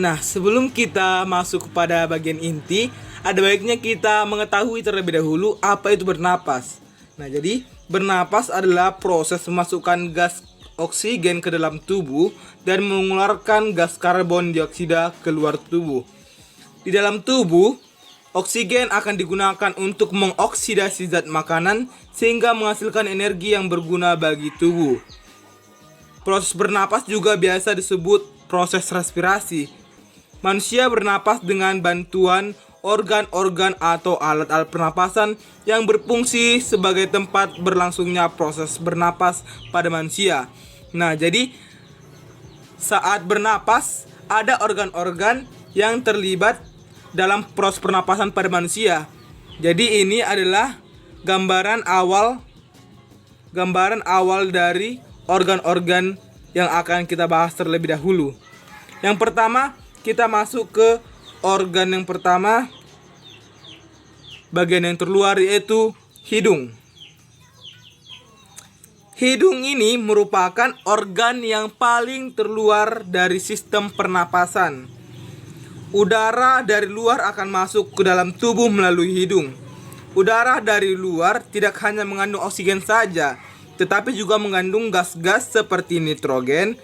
Nah, sebelum kita masuk kepada bagian inti, ada baiknya kita mengetahui terlebih dahulu apa itu bernapas. Nah, jadi bernapas adalah proses memasukkan gas oksigen ke dalam tubuh dan mengeluarkan gas karbon dioksida keluar tubuh. Di dalam tubuh, oksigen akan digunakan untuk mengoksidasi zat makanan sehingga menghasilkan energi yang berguna bagi tubuh. Proses bernapas juga biasa disebut proses respirasi. Manusia bernapas dengan bantuan organ-organ atau alat-alat pernapasan yang berfungsi sebagai tempat berlangsungnya proses bernapas pada manusia. Nah, jadi saat bernapas ada organ-organ yang terlibat dalam proses pernapasan pada manusia. Jadi ini adalah gambaran awal dari organ-organ yang akan kita bahas terlebih dahulu. Yang pertama, kita masuk ke organ yang pertama, bagian yang terluar, yaitu hidung. Hidung ini merupakan organ yang paling terluar dari sistem pernapasan. Udara dari luar akan masuk ke dalam tubuh melalui hidung. Udara dari luar tidak hanya mengandung oksigen saja, tetapi juga mengandung gas-gas seperti nitrogen,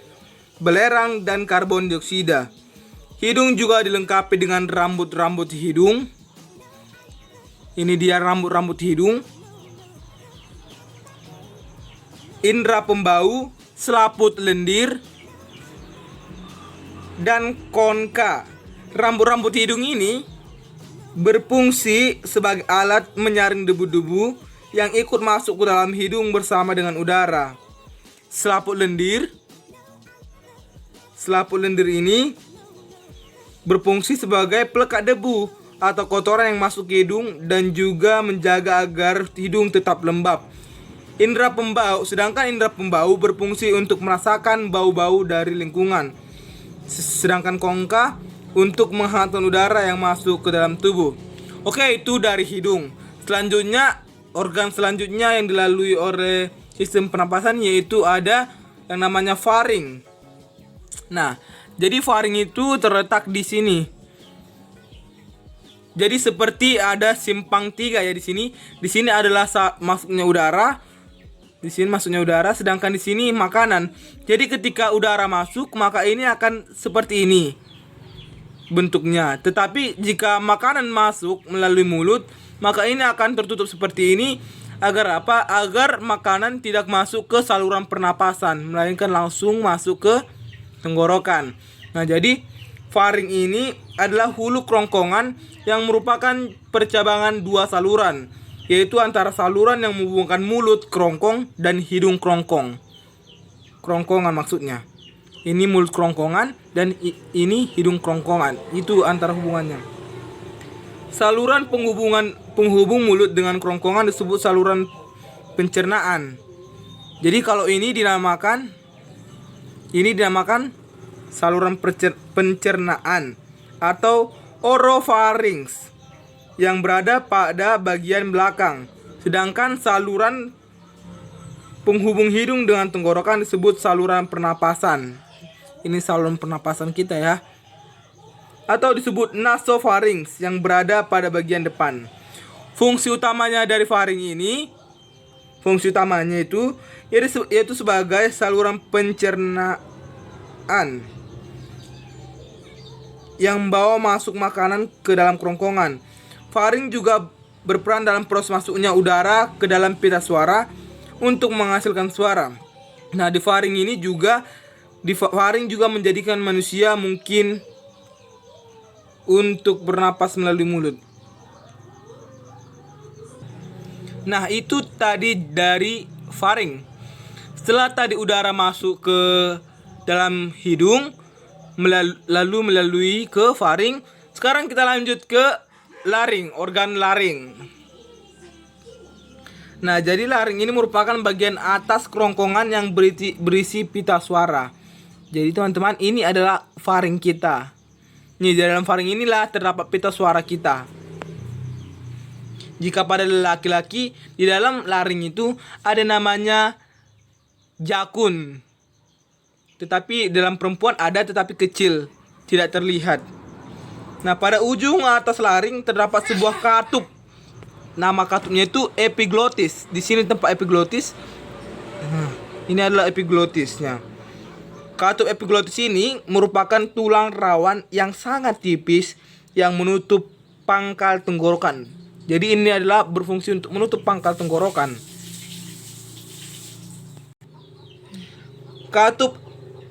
belerang, dan karbon dioksida. Hidung juga dilengkapi dengan rambut-rambut hidung. Ini dia rambut-rambut hidung. Indera pembau, selaput lendir, dan konka. Rambut-rambut hidung ini berfungsi sebagai alat menyaring debu-debu yang ikut masuk ke dalam hidung bersama dengan udara. Selaput lendir ini berfungsi sebagai pelekat debu atau kotoran yang masuk ke hidung dan juga menjaga agar hidung tetap lembab. Sedangkan indera pembau berfungsi untuk merasakan bau-bau dari lingkungan. Sedangkan kongka untuk menghangatkan udara yang masuk ke dalam tubuh. Oke, itu dari hidung. Selanjutnya, organ selanjutnya yang dilalui oleh sistem pernapasan yaitu ada yang namanya faring. Nah, jadi faring itu terletak di sini. Jadi seperti ada simpang tiga ya di sini. Di sini adalah masuknya udara. Di sini masuknya udara, sedangkan di sini makanan. Jadi ketika udara masuk, maka ini akan seperti ini bentuknya. Tetapi jika makanan masuk melalui mulut, maka ini akan tertutup seperti ini. Agar apa? Agar makanan tidak masuk ke saluran pernapasan, melainkan langsung masuk ke tenggorokan. Nah, jadi faring ini adalah hulu kerongkongan yang merupakan percabangan dua saluran, yaitu antara saluran yang menghubungkan mulut kerongkong dan hidung kerongkong. Kerongkongan maksudnya. Ini mulut kerongkongan dan ini hidung kerongkongan. Itu antara hubungannya. Saluran penghubung mulut dengan kerongkongan disebut saluran pencernaan. Jadi kalau ini dinamakan saluran pencernaan atau orofarinx yang berada pada bagian belakang. Sedangkan saluran penghubung hidung dengan tenggorokan disebut saluran pernapasan. Ini saluran pernapasan kita ya. Atau disebut nasopharynx yang berada pada bagian depan. Fungsi utamanya dari faring ini, yaitu sebagai saluran pencernaan yang membawa masuk makanan ke dalam kerongkongan. Faring juga berperan dalam proses masuknya udara ke dalam pita suara untuk menghasilkan suara. Nah, faring juga menjadikan manusia mungkin untuk bernapas melalui mulut. Nah, itu tadi dari faring. Setelah tadi udara masuk ke dalam hidung, lalu melalui ke faring, sekarang kita lanjut ke laring, organ laring. Nah, jadi laring ini merupakan bagian atas kerongkongan yang berisi pita suara. Jadi teman-teman, ini adalah faring kita. Nih, di dalam faring inilah terdapat pita suara kita. Jika pada laki-laki, di dalam laring itu ada namanya jakun. Tetapi dalam perempuan ada tetapi kecil. tidak terlihat. Nah, pada ujung atas laring terdapat sebuah katup. Nama katupnya itu epiglotis. Di sini tempat epiglotis. Nah, ini adalah epiglotisnya. Katup epiglotis ini merupakan tulang rawan yang sangat tipis yang menutup pangkal tenggorokan. Jadi ini adalah berfungsi untuk menutup pangkal tenggorokan.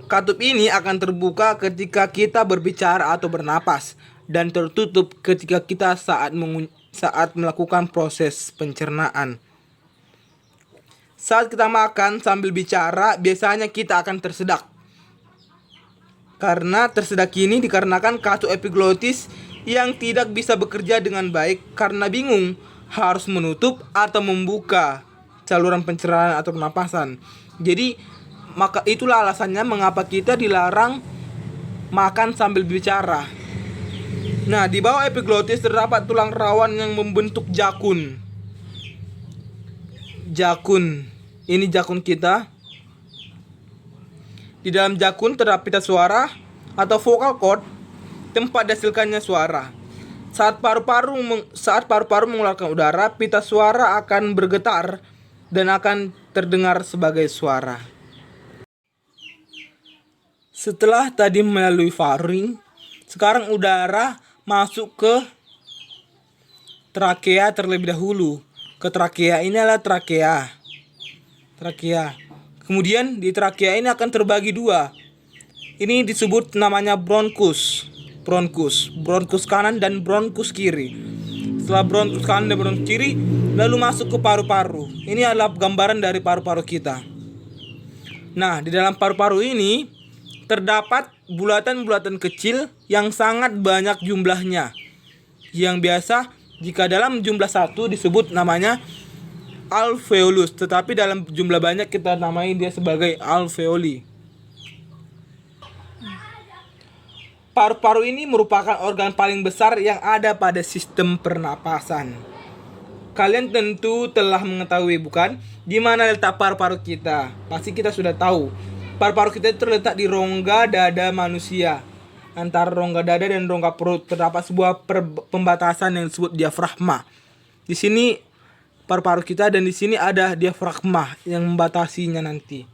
Katup ini akan terbuka ketika kita berbicara atau bernapas dan tertutup ketika kita saat melakukan proses pencernaan. Saat kita makan sambil bicara, biasanya kita akan tersedak. Karena tersedak ini dikarenakan katup epiglotis yang tidak bisa bekerja dengan baik karena bingung harus menutup atau membuka saluran pencernaan atau pernapasan. Jadi maka itulah alasannya mengapa kita dilarang makan sambil bicara. Nah, di bawah epiglotis terdapat tulang rawan yang membentuk jakun. Jakun. Ini jakun kita. Di dalam jakun terdapat pita suara atau vocal cord, tempat dihasilkannya suara. Saat paru-paru mengeluarkan udara, pita suara akan bergetar dan akan terdengar sebagai suara. Setelah tadi melalui faring, sekarang udara masuk ke trakea terlebih dahulu. Ke trakea, ini adalah trakea. Kemudian di trakea ini akan terbagi dua. Ini disebut namanya bronkus kanan dan bronkus kiri. Setelah bronkus kanan dan bronkus kiri, lalu masuk ke paru-paru. Ini adalah gambaran dari paru-paru kita. Nah, di dalam paru-paru ini terdapat bulatan-bulatan kecil yang sangat banyak jumlahnya. Yang biasa jika dalam jumlah satu disebut namanya alveolus, tetapi dalam jumlah banyak kita namai dia sebagai alveoli. Paru-paru ini merupakan organ paling besar yang ada pada sistem pernapasan. Kalian tentu telah mengetahui, bukan? Di mana letak paru-paru kita? Pasti kita sudah tahu. Paru-paru kita itu terletak di rongga dada manusia. Antara rongga dada dan rongga perut terdapat sebuah pembatasan yang disebut diafragma. Di sini paru-paru kita dan di sini ada diafragma yang membatasinya nanti.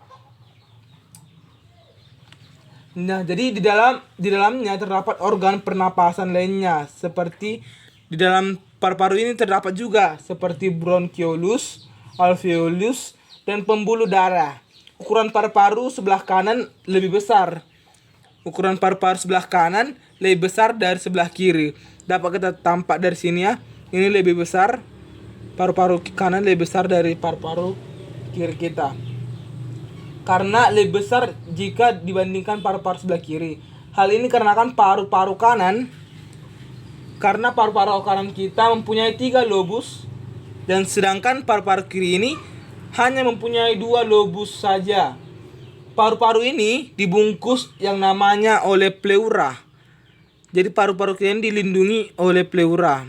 Nah, jadi di dalamnya terdapat organ pernapasan lainnya seperti di dalam paru-paru ini terdapat juga seperti bronchiolus, alveolus dan pembuluh darah. Ukuran paru-paru sebelah kanan lebih besar. Ukuran paru-paru sebelah kanan lebih besar dari sebelah kiri. Dapat kita tampak dari sini ya. Ini lebih besar. Paru-paru kanan lebih besar dari paru-paru kiri kita. Karena lebih besar jika dibandingkan paru-paru sebelah kiri. Hal ini karena paru-paru kanan kita mempunyai 3 lobus dan sedangkan paru-paru kiri ini hanya mempunyai 2 lobus saja. Paru-paru ini dibungkus yang namanya oleh pleura. Jadi paru-paru kiri ini dilindungi oleh pleura.